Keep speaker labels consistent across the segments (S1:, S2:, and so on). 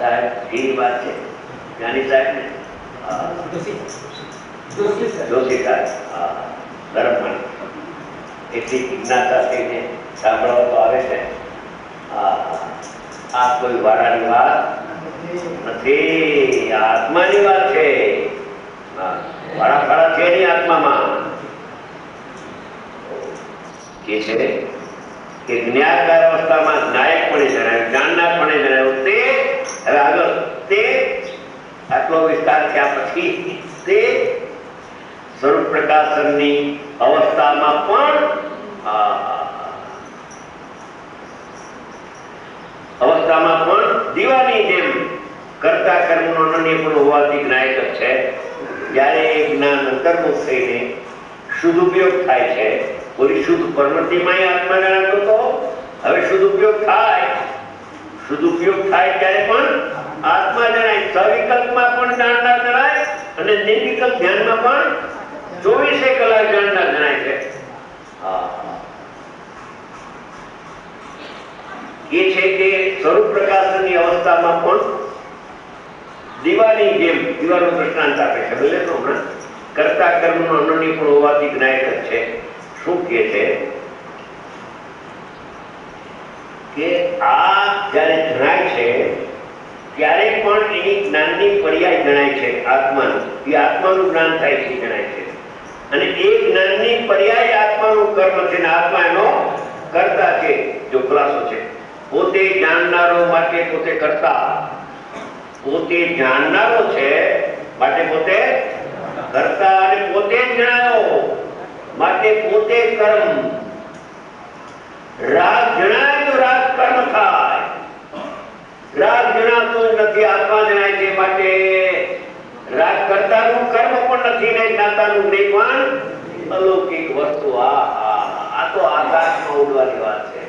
S1: સાહેબ એ વાત છે જ્ઞાની સાહેબ ને જોશી સાહેબ ધર્મ એટલી જિજ્ઞાસા થઈને સાંભળવા તો આવે છે. આ કોઈ વાળાની વાત નથી, આત્માની વાત છે. વાળા ફાળા છે નહીં આત્મામાં. કે છે કે જ્ઞાનકાર અવસ્થામાં નાયક પણ જણાવ્યું, જાણનાર પણ જણાવ્યું. તે હવે આગળ તે આટલો વિસ્તાર થયા પછી તે સ્વરૂપ પ્રકાશનની અવસ્થામાં પણ દીવાની જેમ કરતા કર્મનો અનન્ય પણ હોવાથી જ્ઞાયક જ છે. જ્યારે એ જ્ઞાન અંતર્મુખ થઈને શુદ્ધ ઉપયોગ થાય છે, કોઈ શુદ્ધ પ્રવૃત્તિમાં આત્મા જણાતો તો હવે શુદ્ધ ઉપયોગ થાય ત્યારે પણ આત્મા જણાય. સવિકલ્પમાં પણ જાણનાર જણાય અને નિર્વિકલ્પ ધ્યાનમાં પણ 24 કલાક જાણનાર જણાય છે. એ છે કે સ્વરૂપ પ્રકાશનની અવસ્થામાં પણ દીવાની જેમ, દીવાનો દ્રષ્ટાંત આપે છે. બોલે તો હમણાં કરતા કર્મનો અનન્ય પણ હોવાથી જ્ઞાયક જ છે. શું કહે છે કે આ જ્યારે જણાય છે ત્યારે પણ એની જ્ઞાનની પર્યાય જણાય છે. આત્માનું એ આત્માનું જ્ઞાન થાય છે, જણાય છે. અને એ જ્ઞાનની પર્યાય આત્માનું કર્મ છે ને આત્મા એનો કરતા છે. જો ખુલાસો છે, પોતે જાણનારો માટે પોતે કરતા, પોતે જાણનારો છે માટે પોતે કરતા અને પોતે જણાયો માટે પોતે કર્મ. રાગ જણાય તો રાગ કર્મ થાય, રાગ જણાતો નથી, આત્મા જણાય છે માટે રાગ કરતાનું કર્મ પણ નથી ને જ્ઞાતાનું નહીં પણ અલૌકિક વસ્તુ. આ તો આકાશમાં ઉડવાની વાત છે.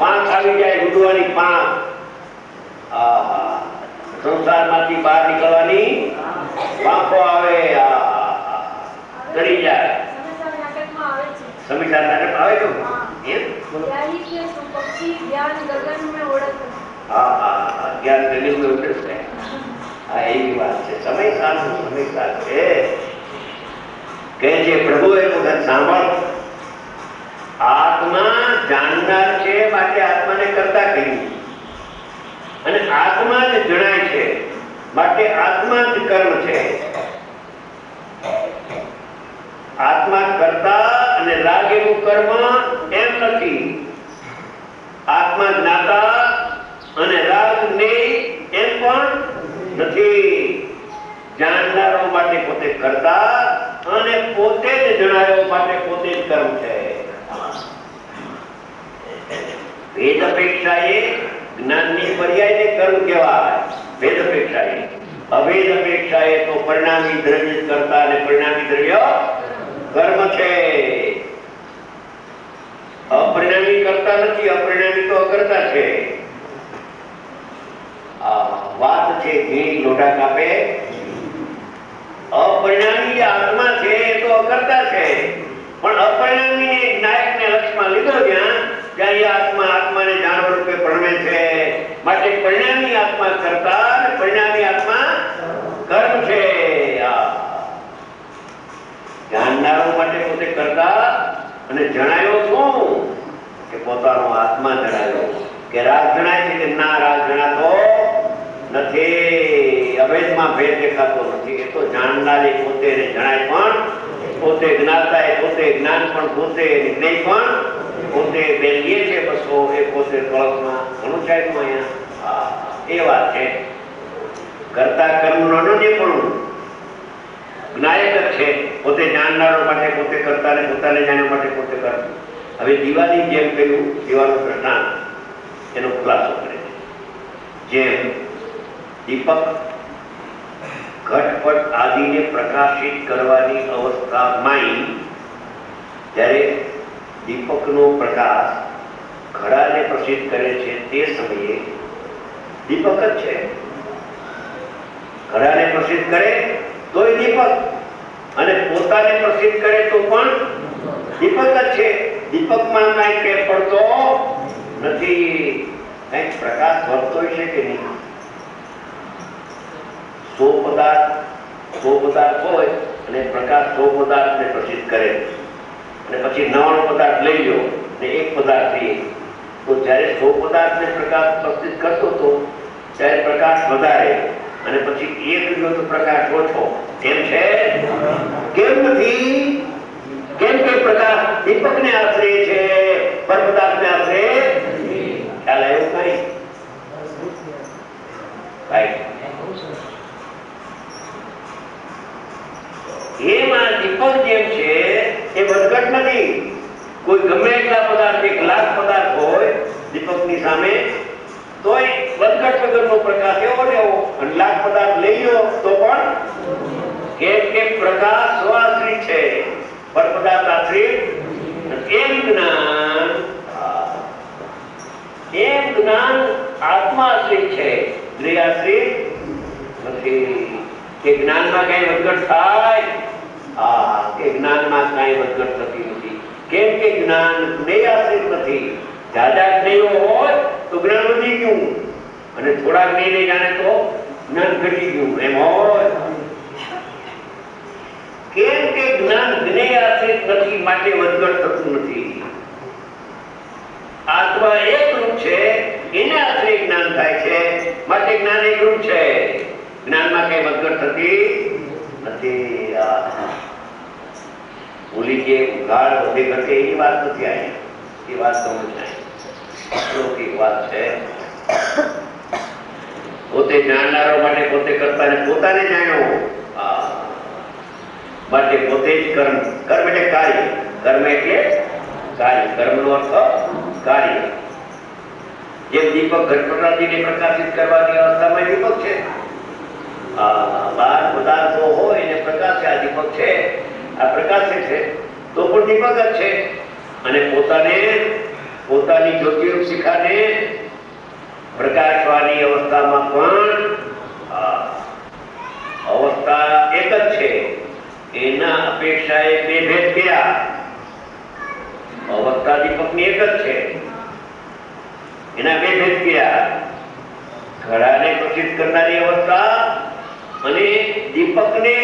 S1: પાંખ આવી જાય, ઉડવાની પાંખ, સંસારમાંથી બહાર નીકળવાની પાંખો આવે, કરી જાય. સમીક્ષા નાટક આવે તો એવી વાત છે. સમય છે કે જે પ્રભુ એ વખત સાંભળ, આત્મા જાણનાર છે માટે આત્માને કરતા કહ્યું અને આત્મા જ જણાય છે માટે આત્મા જ કર્મ છે. આત્મા કરતા અને રાગ એવું કર્મ એમ નથી. આત્મા જ્ઞાતા અને રાગ નહીં એમ પણ નથી. જાણનારો માટે પોતે કરતા અને પોતે જ જણાયો માટે પોતે જ કર્મ છે. ભેદ અપેક્ષાએ જ્ઞાનની પર્યાયને કર્મ કહેવાય. ભેદ અપેક્ષાએ, અભેદ અપેક્ષાએ તો પરિણામી દ્રવ્ય કરતા અને પરિણામી દ્રવ્ય કર્મ છે. અપરિણામી કરતા નથી, અપરિણામી તો અકર્તા છે. વાત છે ઘી લોઢા કાપે. અપરિણામી આત્મા છે એ તો અકર્તા છે, પણ અપરિણામીને નાયકને લક્ષમાં લીધો ત્યાં એ આત્માને જાણવા રૂપે પરમે છે માટે પરિણામી આત્મા કરતા અને પરિણામી આત્મા કર્મ છે. જાણનારો માટે પોતે કરતા અને જણાયો શું કે પોતાનો આત્મા જણાયો. કે રાગ જણાય છે કે ના, રાગ જણાતો નથી. અભેદમાં ભેદ દેખાતો નથી. એ તો જાણનારે પોતે ને જણાય પણ પોતે, જ્ઞાતા એ પોતે, જ્ઞાન પણ પોતે, નિર્ણય પણ પોતે. બેલીએ છે બસો એ પોતે કળશમાં ઘણું છે અહીંયા. એ વાત છે. કરતા કર્મનો અનન્ય પણ જ્ઞાયક જ છે. પોતે જાણનારો માટે પોતે કરતા ને પોતાને જાણવા માટે પોતે કર્મ. હવે દીવાની જેમ કહ્યું, દીવાનો દ્રષ્ટાંત એનો ખુલાસો કરે છે. જેમ દીપક ઘટપટ આદિને પ્રકાશિત કરવાની અવસ્થામાં જ્યારે દીપકનો પ્રકાશ ઘડાને પ્રસિદ્ધ કરે છે તે સમયે દીપક જ છે. ઘડાને પ્રસિદ્ધ કરે તોય દીપક, અને પોતાને પ્રસિદ્ધ કરે તો પણ દીપક જ છે. દીપકમાં કાંઈ ફેર પડતો નથી. કંઈક પ્રકાશ વધતો છે કે નહીં? સ્વ પદાર્થ હોય અને પ્રકાશ સ્વ પદાર્થને પ્રસિદ્ધ કરે અને પછી નવાનો પદાર્થ લઈ લો ને એક પદાર્થથી, તો જ્યારે સ્વ પદાર્થને પ્રકાશ પ્રસિદ્ધ કરતો હતો ત્યારે પ્રકાશ વધારે અને પછી એક રહ્યો તો પ્રકાશ ઓછો. એમ છે? કેમ નથી? કેમ કે પ્રકાશ દીપકને આશરે છે, પર પદાર્થને આશરે ખ્યાલ આવ્યો? એમાં દીપક જેમ છે એ વધઘટ નથી. કોઈ ગમે એટલા પદાર્થ, 1,00,000 પદાર્થ હોય દીપકની સામે, તોય વધઘટ વગરનો પ્રકાશ એવો લેવો અને 1,00,000 પદાર્થ લઈ લો તો પણ, કેમ કે પ્રકાશ સ્વાશ્રિત છે, પર પદાર્થ આશ્રિત. એમ જ્ઞાન આત્માશ્રિત છે, દ્રવ્યાશ્રિત નથી. કે જ્ઞાનમાં કઈ વધઘટ થાય? કે જ્ઞાનમાં કઈ વધઘટ થતી નથી. કેમ કે જ્ઞાન જ્ઞેયાશ્રિત નથી. જાજા જ્ઞેયો હોય તો જ્ઞાન વધી ગયું અને થોડા જ્ઞેયને જાણે તો જ્ઞાન ઘટી ગયું, એમ હોય. કેમ કે જ્ઞાન જ્ઞેયાશ્રિત નથી માટે વધઘટ થતું નથી. આત્મા એક રૂપ છે, એને આશ્રય જ્ઞાન થાય છે માટે જ્ઞાન એક રૂપ છે. જ્ઞાનમાં કઈ વધઘટ થતી નથી. ભૂલી જે ઉઘાડ વધે ઘટે એની વાત નથી આવી. એ વાત સમજાય વાત છે. પોતે જાણનારો માટે પોતે કરતા પોતાને જાણ્યો માટે પોતે જ કર્મ. કર્મ એટલે કાર્ય. કર્મ એટલે કાર્ય. કર્મનો અર્થ કાર્ય. જેમ દીપક ઘટપટાદીને પ્રકાશિત કરવાની અવસ્થામાં દીપક છે, બાર પદાર્થો હોય એને પ્રકાશ, આ દીપક છે, આ પ્રકાશ છે, તો પણ દીપક જ છે. અને પોતાની જ્યોતિરૂપ શિખાને પ્રકાશવાની અવસ્થામાં પણ અવસ્થા એક જ છે. એના અપેક્ષાએ બે ભેદ થયા. અવસ્થા દીપકની એક જ છે, એના બે ભેદ થયા. ઘડાને પ્રસિદ્ધ કરનારી અવસ્થા અને દીપકને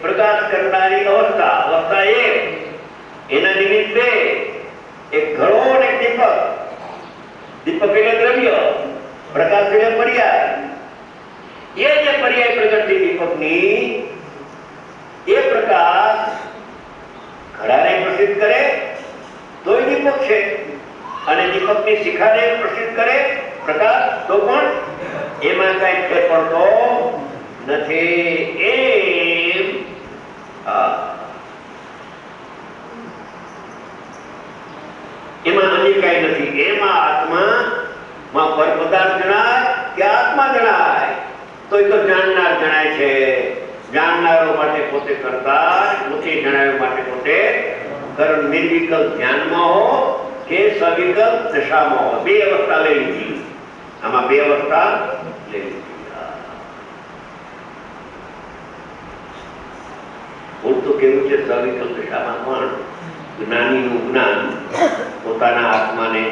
S1: પ્રકાશ કરનારી અવસ્થા. અવસ્થા એક, એના નિમિત્ત બે, એક ઘડો અને એક દીપક. દીપક એટલે દ્રવ્ય, પ્રકાશ એટલે પર્યાય. એ જે પર્યાય પ્રગટ થઈ દીપકની, એ પ્રકાશ ઘડાને પ્રસિદ્ધ કરે તો દીપક છે, અને દીપકની શિખાને પ્રસિદ્ધ કરે પ્રકાશ તો પણ એમાં કઈ ફેર પડતો નથી. એમ એમાં અન્ય કઈ નથી. એમાં આત્મામાં પર પદાર્થ જણાય કે આત્મા જણાય તો એ તો જાણનાર જણાય છે. જાણનારો માટે પોતે કરતા, પોતે જણાવ્યો માટે પોતે કર્મ. નિર્વિકલ્પ ધ્યાનમાં હો કે સવિકલ્પ દશામાં હો, બે અવસ્થા લઈ લીધી. આમાં બે અવસ્થા લઈ લીધી. હું તો કેવું છે, સવિકલ્પ દશામાં પણ જ્ઞાનીનું જ્ઞાન પોતાના આત્માને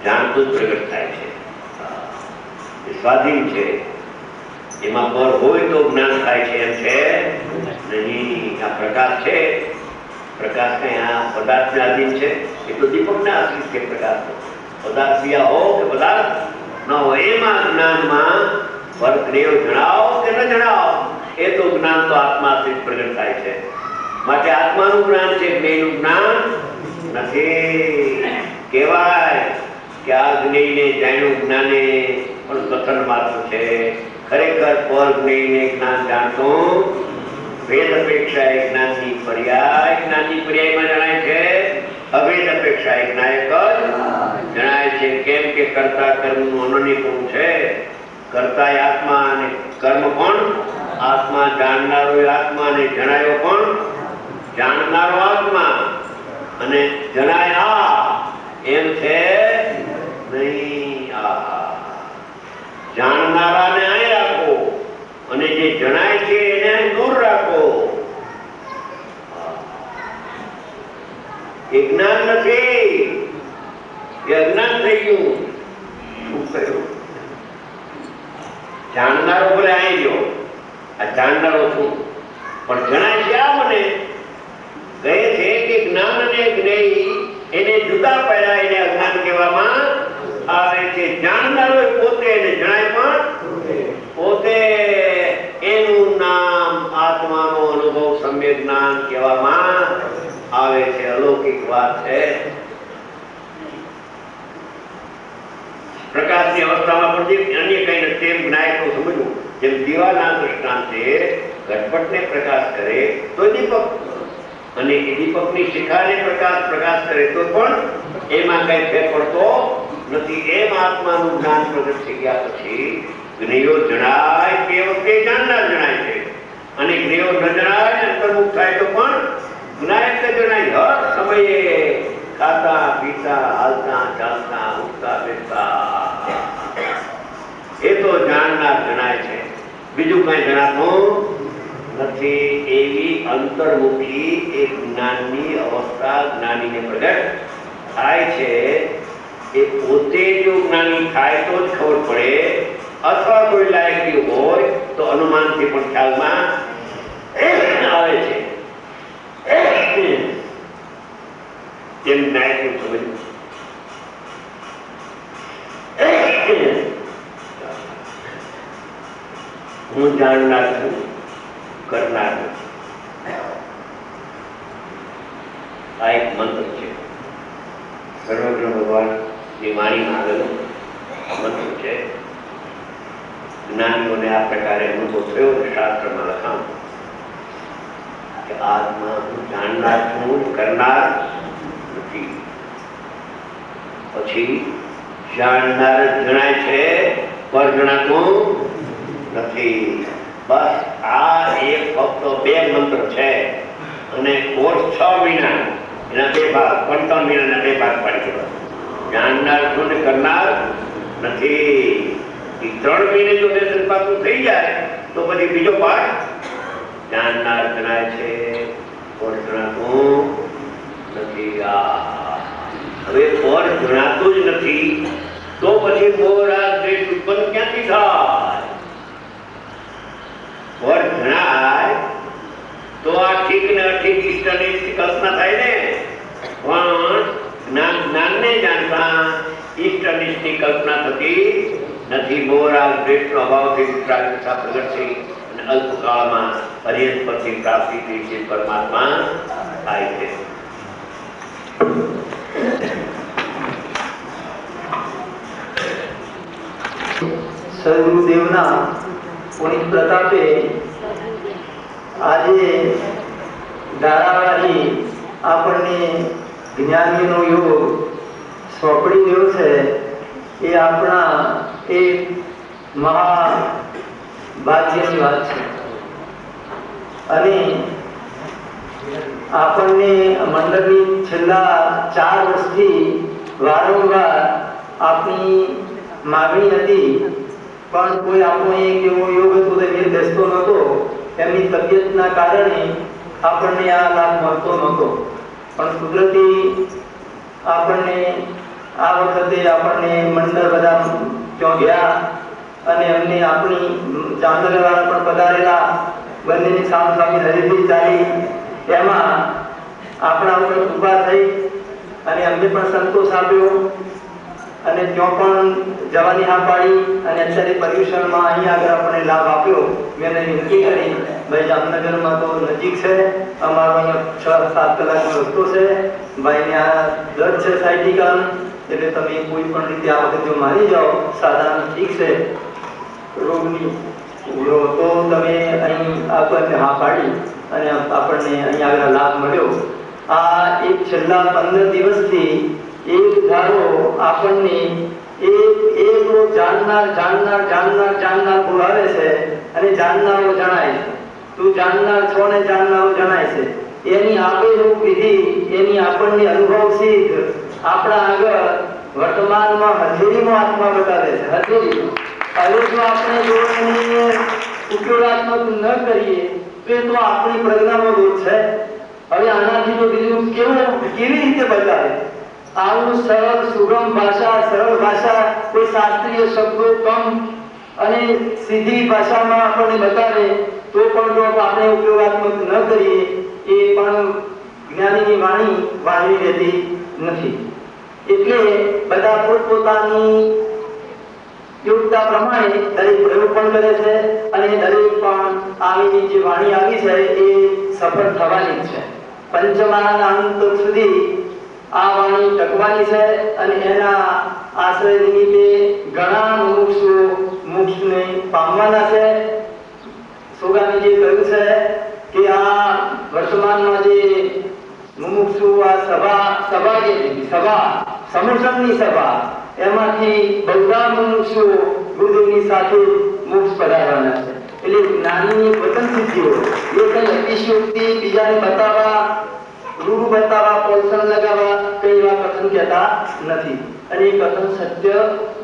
S1: જાણતું જ પ્રગટ થાય છે. એ સ્વાધીન છે, એમાં પર હોય તો જ્ઞાન થાય છે, એમ છે નહીં. આ પ્રકાશ છે, પ્રકાશ કઈ આ પદાર્થને આધીન છે? એ તો દીપકને આશ્રિત છે. પ્રકાશ પદાર્થ ક્રિયા હો કે પદાર્થ ન હોય, એમાં જ્ઞાનમાં પર જ્ઞેય જણાવો કે ન જણાવો, એ તો જ્ઞાન તો આત્માશ્રિત પ્રગટ થાય છે. માટે આત્માનું જ્ઞાન છે, જ્ઞેયનું જ્ઞાન નથી. કહેવાય કે આ જ્ઞેયને જાણ્યું જ્ઞાને પણ કથન માત્ર છે. ખરેખર પર જ્ઞેયને જ્ઞાન જાણતું ભેદ અપેક્ષા એ જ્ઞાનની પર્યાય. જ્ઞાનની પર્યાયમાં જણાય છે, અભેદ અપેક્ષા એ જ્ઞાન જ જણાય છે. કેમ કે કર્તા કર્મનું અનન્યપણું છે. કર્તા આત્મા અને કર્મ પણ આત્મા. જાણનારો આત્મા અને જણાયો પણ જાણનારો આત્મા. અને જણાય એમ છે નહીં. જાણનારાને અહીં રાખો અને જે જણાય છે એને દૂર રાખો. એ જ્ઞાન નથી, એ અજ્ઞાન થઈ ગયું. શું કહ્યું? જાણનારો બોલે અહીં ગયો, આ જાણનારો છું. પણ જણાય છે આ મને કહે છે કે જ્ઞાન અને જ્ઞેય એને જુદા પડ્યા, એને અજ્ઞાન કહેવામાં આવે છે. જાણનારો પોતે એને જણાય પણ પોતે, એનું નામ આત્માનો અનુભવ સમ્યક જ્ઞાન કહેવામાં આવે છે. અલૌકિક વાત છે. પ્રકાશની અવસ્થામાં પણ જે અન્ય કઈ નથી તેમ જ્ઞાયકનું સમજવું. જેમ દીવાના દૃષ્ટાંતે ઘટપટને પ્રકાશ કરે તો દીપક, અને એ દીપકની શિખાને પ્રકાશ કરે તો પણ એમાં કઈ ફેર પડતો નથી. એમ આત્માનું જ્ઞાન પ્રગટ થઈ ગયા પછી જ્ઞેયો જણાય તે વખતે જાણનાર જણાય છે, અને જ્ઞેયો ન જણાય અંતર્મુખ થાય તો પણ જ્ઞાયક જણાય. હર સમયે ખાતા પીતા હાલતા ચાલતા ઉઠતા બેસતા એ તો જાણનાર જણાય છે, બીજું કઈ જણાતું નથી. એવી અંતર્મુખી એક જ્ઞાનની અવસ્થા જ્ઞાનીને પ્રગટ થાય છે. એ પોતે જો જ્ઞાની થાય તો જ ખબર પડે, અથવા કોઈ લાયકી હોય તો અનુમાનથી પણ ખ્યાલમાં આવે છે. જેમ નાયકનું સમજવું. હું જાણનાર છું, કરનાર નથી. આ એક મંત્ર છે, સર્વજ્ઞ ભગવાનની વાણીમાં આવેલો મંત્ર છે. જ્ઞાનીઓને આ પ્રકારે અનુભવ થયો, શાસ્ત્રમાં લખાણ કે આત્મા હું જાણનાર છું, કરનાર નથી. પછી જાણનાર જણાય છે, પર જણાતું નથી. બસ આ એક ફક્ત 2 મંત્ર છે, અને કોર્સ 6 મહિના, એના 2 ભાગ, 55 મહિનાના 2 ભાગ પાડી દેવા. જાણનાર છું ને કરનાર નથી. 3 મહિને જો દર્શન પાછું થઈ જાય તો પછી બીજો પાઠ જાણનાર જણાય છે, કોર્સ જણાતું નથી. હવે કોર્સ જણાતું જ નથી તો પછી મોરા દ્વેષ ઉત્પન્ન ક્યાંથી થાય? કોર્સ જણાય તો આ ઠીક ને અઠીક ઈષ્ટની કલ્પના થાય ને, પણ જ્ઞાનને જાણતા ઈષ્ટનિષ્ઠની કલ્પના થતી નથી. મોરા દ્વેષનો અભાવથી વિતરાગતા પ્રગટ થઈ અને અલ્પકાળમાં પર્યંત પછી પ્રાપ્તિ થઈ છે, પરમાત્મા થાય છે.
S2: સદગુરુદેવના પુનિત પ્રતાપે આજે ધારાવાહી આપણને જ્ઞાનીનો યોગ સોંપડી રહ્યો છે. એ આપણા એક મહાભાગ્યની વાત છે. અને આપણને મંડળની છેલ્લા 4 વર્ષથી વારંવાર આપણી માગણી હતી, પણ કોઈ આપણો એક એવો યોગ હતો તે મેળ બેસતો નહોતો. એમની તબિયતના કારણે આપણને આ લાભ મળતો નહોતો. પણ કુદરતી આપણને આ વખતે આપણને મંડળ બધા ત્યાં ગયા, અને એમને આપણી ચાંદલવાળા પણ પધારેલા, બંનેની સામસામી હરીફી ચાલી. એમાં આપણા ઉપર કૃપા થઈ અને અમને પણ સંતોષ આપ્યો, અને ત્યાં પણ જવાની હા પાડી. અને અત્યારે પર્યુષણમાં અહીંયા આગળ આપણને લાભ આપ્યો. મેં એને વિનંતી કરી, ભાઈ જામનગરમાં તો નજીક છે, અમારો અહીંયા 6-7 કલાકનો રસ્તો છે, ભાઈને આ બ્લડ છે સાયટિકલ, એટલે તમે કોઈ પણ રીતે આ વખતે જો મારી જાઓ સાધારણ ઠીક છે રોગની તો તમે અહીં આપણને હા પાડી અને આપણને અહીં આગળ લાભ મળ્યો. આ એક છેલ્લા 15 દિવસથી એક ધારો આપણને એક જાણનાર બોલાવે છે, અને જાણનારો જણાય છે. તું જાણનાર છો ને જાણનારો જણાય છે. એની આબેહૂબ વિધિ, એની આપણને અનુભવ સિદ્ધ આપણા આગળ વર્તમાનમાં હજેરીમાં આત્મા બતાવે છે. હજેરી હવે જો આપણે જો એની ઉપયોગાત્મક ન કરીએ તો એ તો આપણી પ્રજ્ઞાનો દોષ છે. હવે આનાથી તો બીજું કેવી રીતે બતાવે? આવું સરળ સુગમ ભાષા, સરળ ભાષા, કોઈ શાસ્ત્રીય શબ્દો કમ અને સીધી ભાષામાં આપણને બતાવે તો પણ જો આપણે ઉપયોગાત્મક ન કરીએ એ પણ જ્ઞાનીની વાણી વાણી રહેતી નથી. એટલે બધા પોતપોતાની યોગ્યતા પ્રમાણે દરેક પ્રયોગ પણ કરે છે અને દરેક પણ આવી જે વાણી આવી છે એ સફળ થવાની જ છે. પંચમહાના અંત સુધી આ વાણી ટકવાની છે અને એના આશ્રય નિમિત્તે ઘણા મુમુક્ષુ મોક્ષને પામવાના છે. સોગામીજીએ કહ્યું છે કે આ વર્તમાનમાં જે મુમુક્ષુ આ સભા સમૂહની સભા એમાંથી બધા મુમુક્ષુ ગુરુદેવની સાથે મોક્ષ પધારવાના છે. એટલે જ્ઞાનીની વચન સિદ્ધિઓ એ કઈ અતિશયોક્તિ બીજાને બતાવવા રૂઢ બતાવવા પોષણ લગાવવા કઈ એવા કથન કહેતા નથી. અને એ કથન સત્ય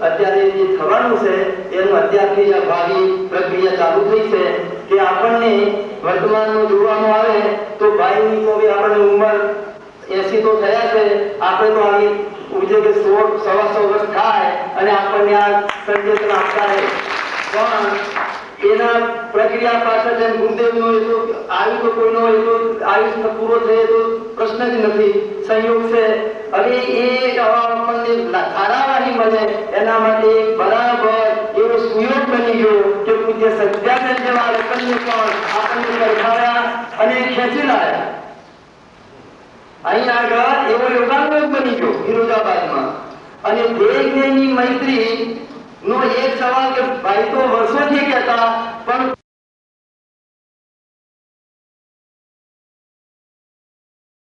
S2: અત્યારે જે થવાનું છે એનું અત્યારથી જ ભાવિ પ્રક્રિયા ચાલુ થઈ છે કે આપણને વર્તમાનમાં જોવામાં આવે તો ભાઈની તો આપણને ઉંમર 80 તો થયા છે. આપણે તો આવી ઉજે કે 100 સવા 100 વર્ષ થાય અને આપણને આ સંકેતન આપતા રહે પણ એના પ્રક્રિયા પાછળ જેમ ગુરુદેવનો એ તો આયુ તો કોઈનો એ તો આયુષ્ય પૂરો થયે તો પ્રશ્ન જ નથી, સંયોગ છે. હવે એ આપણને ધારાવાહી મળે એના માટે બરાબર એવો સુયોગ બની ગયો કે પૂજ્ય સત્યાનંદ જેવા રતનને પણ આપણને સરખાવ્યા અને ખેંચી લાવ્યા. અહીં આગળ એવો યોગાનુયોગ બની ગયો ફિરોજાબાદમાં. અને દેહની મૈત્રી નો એક સવાલ કે ભાઈ તો વર્ષોથી કહેતા પણ